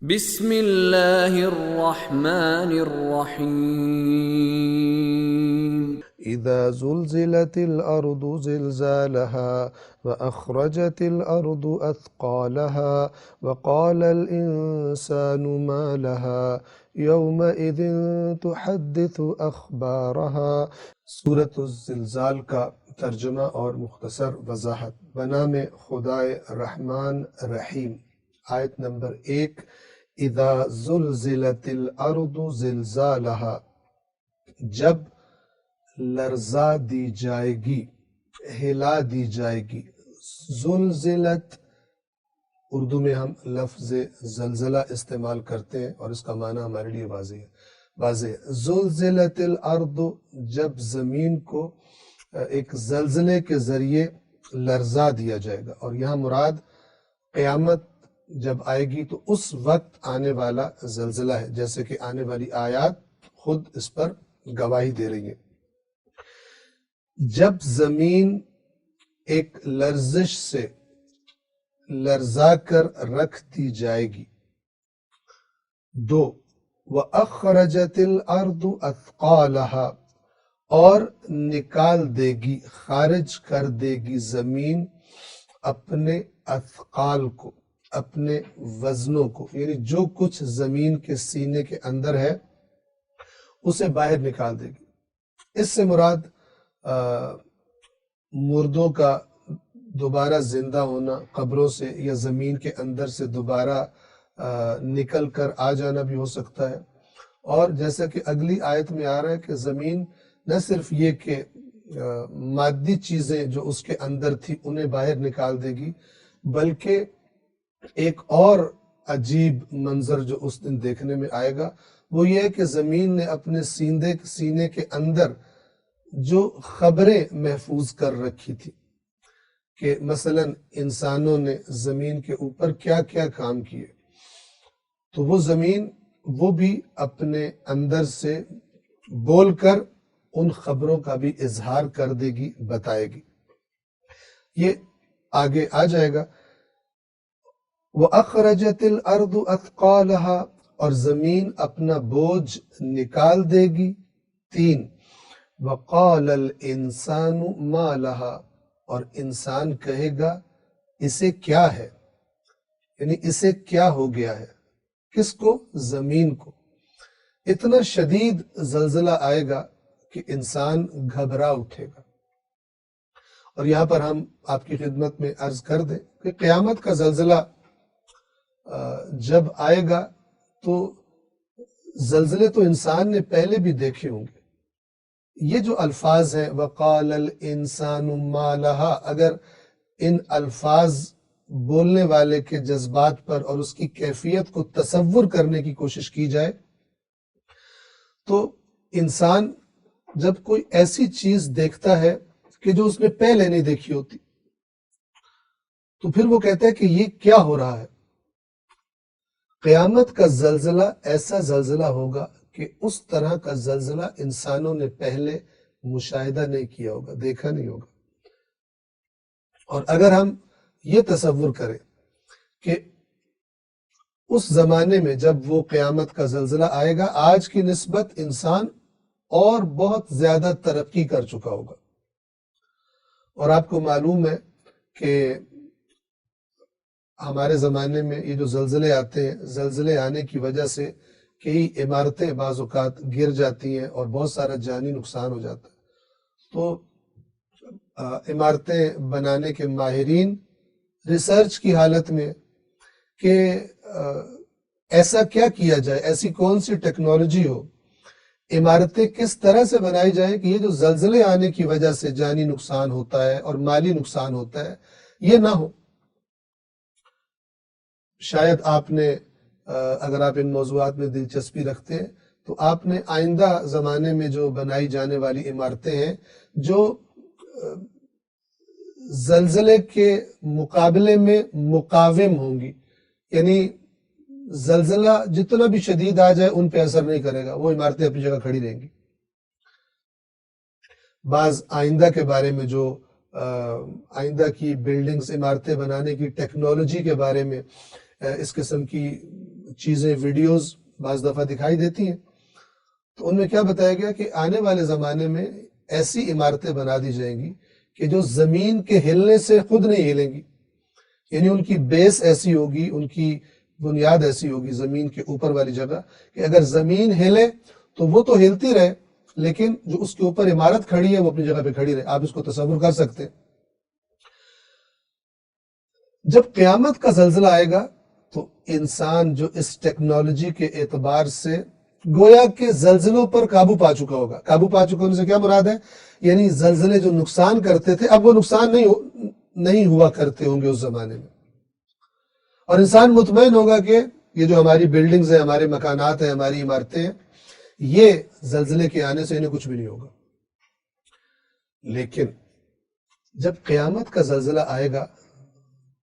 بسم اللہ الرحمن الرحیم اذا زلزلت الارض زلزالها واخرجت الارض اثقالها وقال الانسان ما لها يومئذ تحدث اخبارها۔ سورۃ الزلزال کا ترجمہ اور مختصر وضاحت۔ بنام خدائے رحمان رحیم۔ آیت نمبر 1، اذا زلزلت الارض زلزالها، جب لرزا دی جائے گی، ہلا دی جائے گی۔ زلزلت، اردو میں ہم لفظ زلزلہ استعمال کرتے ہیں اور اس کا معنی ہمارے لیے واضح ہے۔ زلزلت الارض، جب زمین کو ایک زلزلے کے ذریعے لرزا دیا جائے گا، اور یہاں مراد قیامت جب آئے گی تو اس وقت آنے والا زلزلہ ہے، جیسے کہ آنے والی آیات خود اس پر گواہی دے رہی ہیں۔ جب زمین ایک لرزش سے لرزا کر رکھ دی جائے گی۔ 2، وَأَخْرَجَتِ الْأَرْضُ أَثْقَالَهَا، اور نکال دے گی، خارج کر دے گی زمین اپنے اثقال کو، اپنے وزنوں کو، یعنی جو کچھ زمین کے سینے کے اندر ہے اسے باہر نکال دے گی۔ اس سے مراد مردوں کا دوبارہ زندہ ہونا قبروں سے یا زمین کے اندر سے دوبارہ نکل کر آ جانا بھی ہو سکتا ہے۔ اور جیسا کہ اگلی آیت میں آ رہا ہے کہ زمین نہ صرف یہ کہ مادی چیزیں جو اس کے اندر تھی انہیں باہر نکال دے گی، بلکہ ایک اور عجیب منظر جو اس دن دیکھنے میں آئے گا وہ یہ ہے کہ زمین نے اپنے سینے کے اندر جو خبریں محفوظ کر رکھی تھی کہ مثلا انسانوں نے زمین کے اوپر کیا کیا کام کیے، تو وہ زمین وہ بھی اپنے اندر سے بول کر ان خبروں کا بھی اظہار کر دے گی، بتائے گی۔ یہ آگے آ جائے گا۔ وَأَخْرَجَتِ الْأَرْضُ أَثْقَالَهَا، اور زمین اپنا بوجھ نکال دے گی۔ 3، وَقَالَ الْإِنسَانُ مَا لَهَا، اور انسان کہے گا اسے کیا ہے، یعنی اسے کیا ہو گیا ہے۔ کس کو؟ زمین کو۔ اتنا شدید زلزلہ آئے گا کہ انسان گھبرا اٹھے گا۔ اور یہاں پر ہم آپ کی خدمت میں عرض کر دیں کہ قیامت کا زلزلہ جب آئے گا تو زلزلے تو انسان نے پہلے بھی دیکھے ہوں گے۔ یہ جو الفاظ ہیں وَقَالَ الْإِنسَانُ مَا لَهَا، اگر ان الفاظ بولنے والے کے جذبات پر اور اس کی کیفیت کو تصور کرنے کی کوشش کی جائے تو انسان جب کوئی ایسی چیز دیکھتا ہے کہ جو اس نے پہلے نہیں دیکھی ہوتی تو پھر وہ کہتا ہے کہ یہ کیا ہو رہا ہے۔ قیامت کا زلزلہ ایسا زلزلہ ہوگا کہ اس طرح کا زلزلہ انسانوں نے پہلے مشاہدہ نہیں کیا ہوگا، دیکھا نہیں ہوگا۔ اور اگر ہم یہ تصور کریں کہ اس زمانے میں جب وہ قیامت کا زلزلہ آئے گا، آج کی نسبت انسان اور بہت زیادہ ترقی کر چکا ہوگا۔ اور آپ کو معلوم ہے کہ ہمارے زمانے میں یہ جو زلزلے آتے ہیں، زلزلے آنے کی وجہ سے کئی عمارتیں بعض اوقات گر جاتی ہیں اور بہت سارا جانی نقصان ہو جاتا ہے۔ تو عمارتیں بنانے کے ماہرین ریسرچ کی حالت میں کہ ایسا کیا کیا جائے، ایسی کون سی ٹیکنالوجی ہو، عمارتیں کس طرح سے بنائی جائیں کہ یہ جو زلزلے آنے کی وجہ سے جانی نقصان ہوتا ہے اور مالی نقصان ہوتا ہے یہ نہ ہو۔ شاید آپ نے اگر آپ ان موضوعات میں دلچسپی رکھتے ہیں تو آپ نے آئندہ زمانے میں جو بنائی جانے والی عمارتیں ہیں جو زلزلے کے مقابلے میں مقاوم ہوں گی، یعنی زلزلہ جتنا بھی شدید آ جائے ان پہ اثر نہیں کرے گا، وہ عمارتیں اپنی جگہ کھڑی رہیں گی۔ بعض آئندہ کے بارے میں جو آئندہ کی بلڈنگز، عمارتیں بنانے کی ٹیکنالوجی کے بارے میں اس قسم کی چیزیں ویڈیوز بعض دفعہ دکھائی دیتی ہیں، تو ان میں کیا بتایا گیا کہ آنے والے زمانے میں ایسی عمارتیں بنا دی جائیں گی کہ جو زمین کے ہلنے سے خود نہیں ہلیں گی، یعنی ان کی بیس ایسی ہوگی، ان کی بنیاد ایسی ہوگی زمین کے اوپر والی جگہ کہ اگر زمین ہلے تو وہ تو ہلتی رہے، لیکن جو اس کے اوپر عمارت کھڑی ہے وہ اپنی جگہ پہ کھڑی رہے۔ آپ اس کو تصور کر سکتے ہیں۔ جب قیامت کا زلزلہ آئے گا تو انسان جو اس ٹیکنالوجی کے اعتبار سے گویا کہ زلزلوں پر قابو پا چکا ہوگا۔ قابو پا چکا ہونے سے کیا مراد ہے؟ یعنی زلزلے جو نقصان کرتے تھے اب وہ نقصان نہیں ہوا کرتے ہوں گے اس زمانے میں، اور انسان مطمئن ہوگا کہ یہ جو ہماری بلڈنگز ہیں، ہمارے مکانات ہیں، ہماری عمارتیں ہیں، یہ زلزلے کے آنے سے انہیں کچھ بھی نہیں ہوگا۔ لیکن جب قیامت کا زلزلہ آئے گا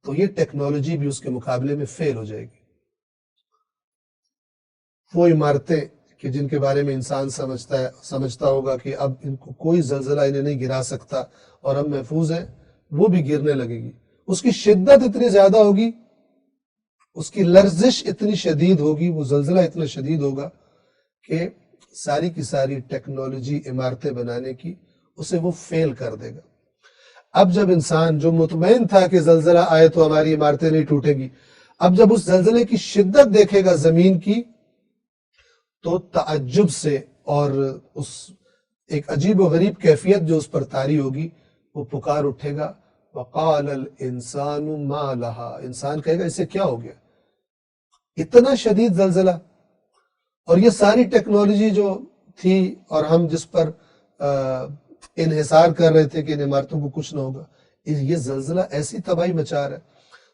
تو یہ ٹیکنالوجی بھی اس کے مقابلے میں فیل ہو جائے گی۔ وہ عمارتیں کہ جن کے بارے میں انسان سمجھتا ہوگا کہ اب ان کو کوئی زلزلہ انہیں نہیں گرا سکتا اور ہم محفوظ ہیں، وہ بھی گرنے لگے گی۔ اس کی شدت اتنی زیادہ ہوگی، اس کی لرزش اتنی شدید ہوگی، وہ زلزلہ اتنا شدید ہوگا کہ ساری کی ساری ٹیکنالوجی عمارتیں بنانے کی اسے وہ فیل کر دے گا۔ اب جب انسان جو مطمئن تھا کہ زلزلہ آئے تو ہماری عمارتیں نہیں ٹوٹیں گی، اب جب اس زلزلے کی شدت دیکھے گا زمین کی تو تعجب سے اور اس ایک عجیب و غریب کیفیت جو اس پر طاری ہوگی، وہ پکار اٹھے گا، وقال الانسان ما لہا، انسان کہے گا اسے کیا ہو گیا، اتنا شدید زلزلہ، اور یہ ساری ٹیکنالوجی جو تھی اور ہم جس پر انحصار کر رہے تھے کہ ان عمارتوں کو کچھ نہ ہوگا، یہ زلزلہ ایسی تباہی مچا رہا ہے۔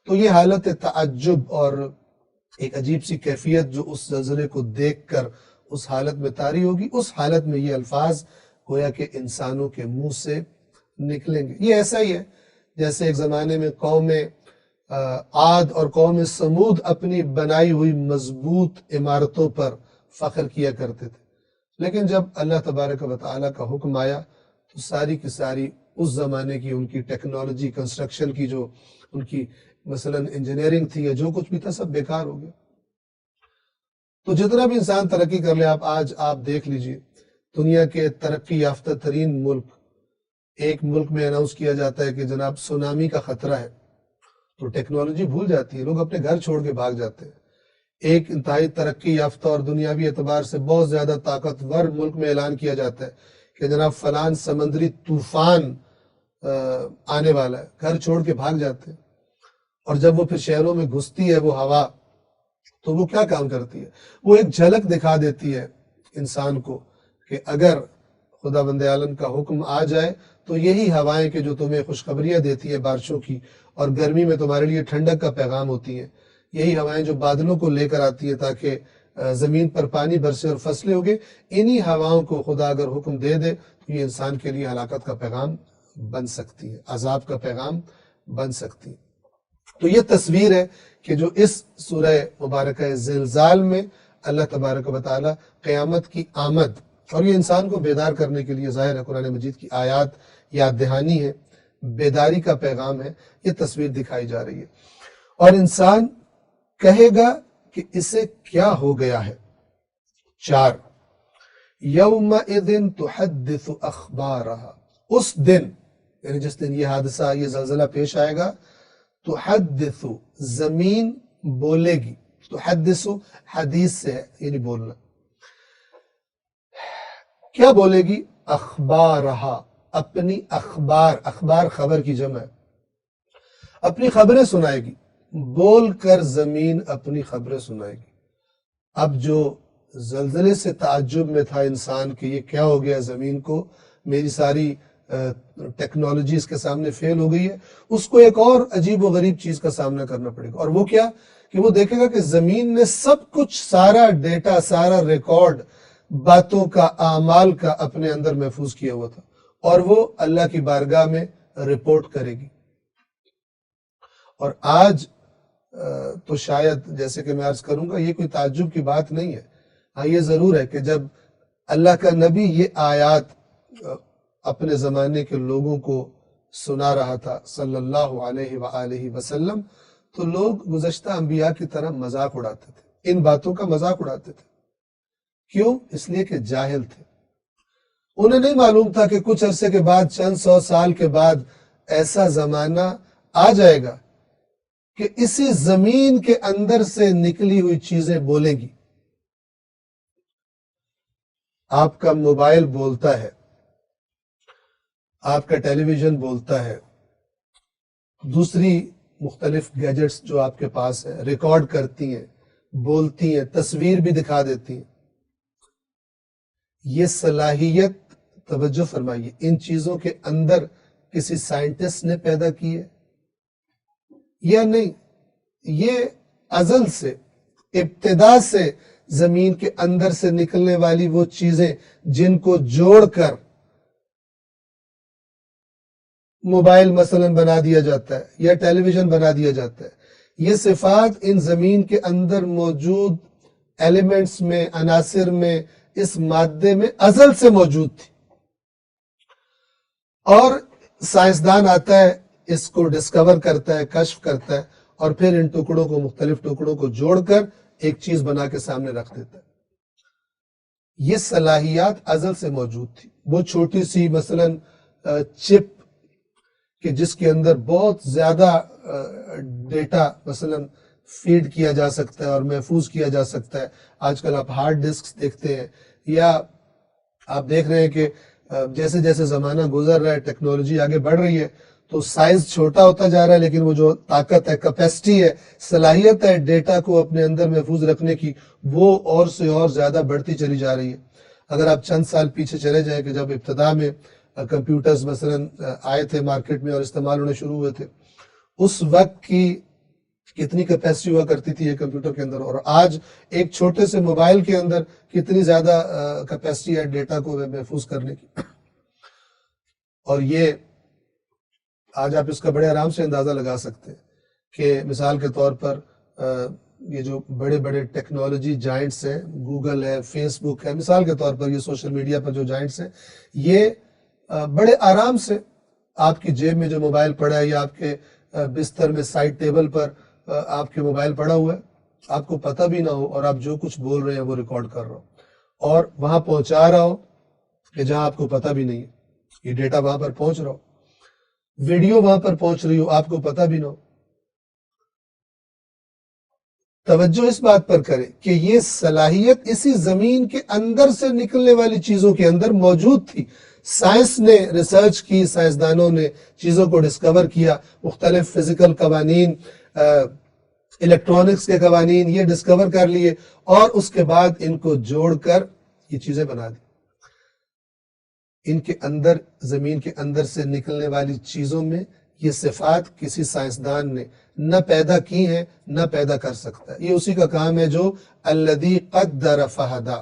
تو یہ حالت تعجب اور ایک عجیب سی کیفیت جو اس زلزلے کو دیکھ کر اس حالت میں طاری ہوگی، اس حالت میں یہ الفاظ گویا کہ انسانوں کے منہ سے نکلیں گے۔ یہ ایسا ہی ہے جیسے ایک زمانے میں قوم عاد اور قوم سمود اپنی بنائی ہوئی مضبوط عمارتوں پر فخر کیا کرتے تھے، لیکن جب اللہ تبارک و تعالیٰ کا حکم آیا تو ساری کی ساری اس زمانے کی ان کی ٹیکنالوجی کنسٹرکشن کی جو ان کی مثلا انجینئرنگ تھی یا جو کچھ بھی تھا سب بیکار ہو گیا۔ تو جتنا بھی انسان ترقی کر لے، آج آپ دیکھ لیجئے دنیا کے ترقی یافتہ ترین ملک، ایک ملک میں اناؤنس کیا جاتا ہے کہ جناب سونامی کا خطرہ ہے تو ٹیکنالوجی بھول جاتی ہے، لوگ اپنے گھر چھوڑ کے بھاگ جاتے ہیں۔ ایک انتہائی ترقی یافتہ اور دنیاوی اعتبار سے بہت زیادہ طاقتور ملک میں اعلان کیا جاتا ہے کہ جناب فلان سمندری طوفان آنے والا ہے، گھر چھوڑ کے بھاگ جاتے ہیں، اور جب وہ پھر شہروں میں گھستی ہے وہ ہوا، تو وہ کیا کام کرتی ہے؟ وہ ایک جھلک دکھا دیتی ہے انسان کو کہ اگر خدا بند عالم کا حکم آ جائے تو یہی ہوائیں کہ جو تمہیں خوشخبریاں دیتی ہے بارشوں کی، اور گرمی میں تمہارے لیے ٹھنڈک کا پیغام ہوتی ہیں، یہی ہوائیں جو بادلوں کو لے کر آتی ہیں تاکہ زمین پر پانی برسے اور فصلیں ہوگے، انہی ہواؤں کو خدا اگر حکم دے دے تو یہ انسان کے لیے ہلاکت کا پیغام بن سکتی ہے، عذاب کا پیغام بن سکتی ہے۔ تو یہ تصویر ہے کہ جو اس سورہ مبارکہ زلزال میں اللہ تبارک و تعالی قیامت کی آمد، اور یہ انسان کو بیدار کرنے کے لیے ظاہر ہے قرآن مجید کی آیات یاد دہانی ہے، بیداری کا پیغام ہے، یہ تصویر دکھائی جا رہی ہے، اور انسان کہے گا کہ اسے کیا ہو گیا ہے۔ 4 یومئذ تحدث اخبارها، اس دن یعنی جس دن یہ حادثہ، یہ زلزلہ پیش آئے گا، تحدث زمین بولے گی، تحدث حدیث سے ہے یعنی بولنا، کیا بولے گی؟ اخبارہا، اپنی اخبار، اخبار خبر کی جمع ہے، اپنی خبریں سنائے گی، بول کر زمین اپنی خبریں سنائے گی۔ اب جو زلزلے سے تعجب میں تھا انسان کہ یہ کیا ہو گیا زمین کو، میری ساری ٹیکنالوجی اس کے سامنے فیل ہو گئی ہے، اس کو ایک اور عجیب و غریب چیز کا سامنا کرنا پڑے گا، اور وہ کیا کہ وہ دیکھے گا کہ زمین نے سب کچھ، سارا ڈیٹا، سارا ریکارڈ باتوں کا، اعمال کا اپنے اندر محفوظ کیا ہوا تھا، اور وہ اللہ کی بارگاہ میں رپورٹ کرے گی۔ اور آج تو شاید جیسے کہ میں عرض کروں گا یہ کوئی تعجب کی بات نہیں ہے، ہاں یہ ضرور ہے کہ جب اللہ کا نبی یہ آیات اپنے زمانے کے لوگوں کو سنا رہا تھا صلی اللہ علیہ وآلہ وسلم، تو لوگ گزشتہ انبیاء کی طرح مذاق اڑاتے تھے، ان باتوں کا مذاق اڑاتے تھے. کیوں؟ اس لیے کہ جاہل تھے. انہیں نہیں معلوم تھا کہ کچھ عرصے کے بعد، چند 100 سال کے بعد ایسا زمانہ آ جائے گا کہ اسی زمین کے اندر سے نکلی ہوئی چیزیں بولیں گی. آپ کا موبائل بولتا ہے، آپ کا ٹیلی ویژن بولتا ہے، دوسری مختلف گیجٹس جو آپ کے پاس ہے ریکارڈ کرتی ہیں، بولتی ہیں، تصویر بھی دکھا دیتی ہیں. یہ صلاحیت، توجہ فرمائیے، ان چیزوں کے اندر کسی سائنٹسٹ نے پیدا کی ہے یا نہیں. یہ ازل سے، ابتدا سے زمین کے اندر سے نکلنے والی وہ چیزیں جن کو جوڑ کر موبائل مثلا بنا دیا جاتا ہے یا ٹیلی ویژن بنا دیا جاتا ہے، یہ صفات ان زمین کے اندر موجود ایلیمنٹس میں، عناصر میں، اس مادے میں ازل سے موجود تھی. اور سائنسدان آتا ہے، اس کو ڈسکور کرتا ہے، کشف کرتا ہے، اور پھر ان ٹکڑوں کو، مختلف ٹکڑوں کو جوڑ کر ایک چیز بنا کے سامنے رکھ دیتا ہے. یہ صلاحیات ازل سے موجود تھی. وہ چھوٹی سی مثلا چپ کہ جس کے اندر بہت زیادہ ڈیٹا مثلا فیڈ کیا جا سکتا ہے اور محفوظ کیا جا سکتا ہے. آج کل آپ ہارڈ ڈسک دیکھتے ہیں، یا آپ دیکھ رہے ہیں کہ جیسے جیسے زمانہ گزر رہا ہے، ٹیکنالوجی آگے بڑھ رہی ہے، تو سائز چھوٹا ہوتا جا رہا ہے، لیکن وہ جو طاقت ہے، کیپیسٹی ہے، صلاحیت ہے ڈیٹا کو اپنے اندر محفوظ رکھنے کی، وہ اور سے اور زیادہ بڑھتی چلی جا رہی ہے. اگر آپ چند سال پیچھے چلے جائیں کہ جب ابتدا میں کمپیوٹرز مثلا آئے تھے مارکیٹ میں اور استعمال ہونے شروع ہوئے تھے، اس وقت کی کتنی کیپیسٹی ہوا کرتی تھی ایک کمپیوٹر کے اندر، اور آج ایک چھوٹے سے موبائل کے اندر کتنی زیادہ کیپیسٹی ہے ڈیٹا کو محفوظ کرنے کی. اور یہ آج آپ اس کا بڑے آرام سے اندازہ لگا سکتے ہیں کہ مثال کے طور پر یہ جو بڑے بڑے ٹیکنالوجی جائنٹس ہیں، گوگل ہے، فیس بک ہے، مثال کے طور پر یہ سوشل میڈیا پر جو جائنٹس ہیں، یہ بڑے آرام سے آپ کی جیب میں جو موبائل پڑا ہے یا آپ کے بستر میں سائڈ ٹیبل پر آپ کے موبائل پڑا ہوا ہے، آپ کو پتہ بھی نہ ہو، اور آپ جو کچھ بول رہے ہیں وہ ریکارڈ کر رہا ہو اور وہاں پہنچا رہا ہو کہ جہاں آپ کو پتہ بھی نہیں ہے. یہ ڈیٹا وہاں پر پہنچ رہا ہو، ویڈیو وہاں پر پہنچ رہی ہو، آپ کو پتہ بھی نہ ہو. توجہ اس بات پر کریں کہ یہ صلاحیت اسی زمین کے اندر سے نکلنے والی چیزوں کے اندر موجود تھی. سائنس نے ریسرچ کی، سائنسدانوں نے چیزوں کو ڈسکور کیا، مختلف فزیکل قوانین، الیکٹرانکس کے قوانین یہ ڈسکور کر لیے، اور اس کے بعد ان کو جوڑ کر یہ چیزیں بنا دی. ان کے اندر، زمین کے اندر سے نکلنے والی چیزوں میں یہ صفات کسی سائنسدان نے نہ پیدا کی ہیں نہ پیدا کر سکتا ہے. یہ اسی کا کام ہے جو الذی قدر فہدی،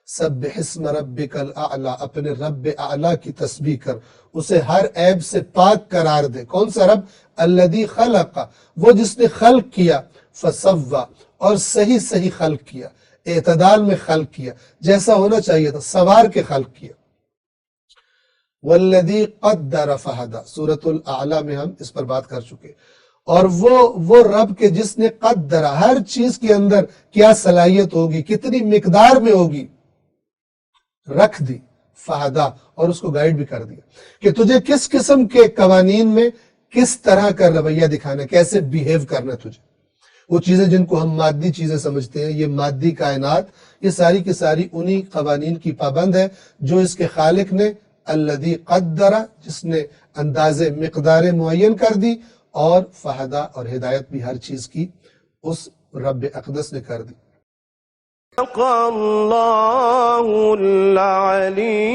سبح اسم ربک الاعلی، اپنے رب اعلی کی تسبیح کر، اسے ہر عیب سے پاک قرار دے. کون سا رب؟ الذی خلق، وہ جس نے خلق کیا، فسوی، اور صحیح صحیح خلق کیا، اعتدال میں خلق کیا، جیسا ہونا چاہیے تھا، سوار کے خلق کیا. والذی قدر فہدی، سورۃ الاعلی میں ہم اس پر بات کر چکے. اور وہ رب کے جس نے قدر، ہر چیز کے اندر کیا صلاحیت ہوگی، کتنی مقدار میں ہوگی، رکھ دی، فہدی، اور اس کو گائیڈ بھی کر دیا کہ تجھے کس قسم کے قوانین میں کس طرح کا رویہ دکھانا ہے، کیسے بیہیو کرنا ہے تجھے. وہ چیزیں جن کو ہم مادی چیزیں سمجھتے ہیں، یہ مادی کائنات، یہ ساری کی ساری انہی قوانین کی پابند ہے جو اس کے خالق نے، الذی قدر، جس نے اندازے مقدار معین کر دی، اور فہدی، اور ہدایت بھی ہر چیز کی اس رب اقدس نے کر دی. صدق اللہ العلی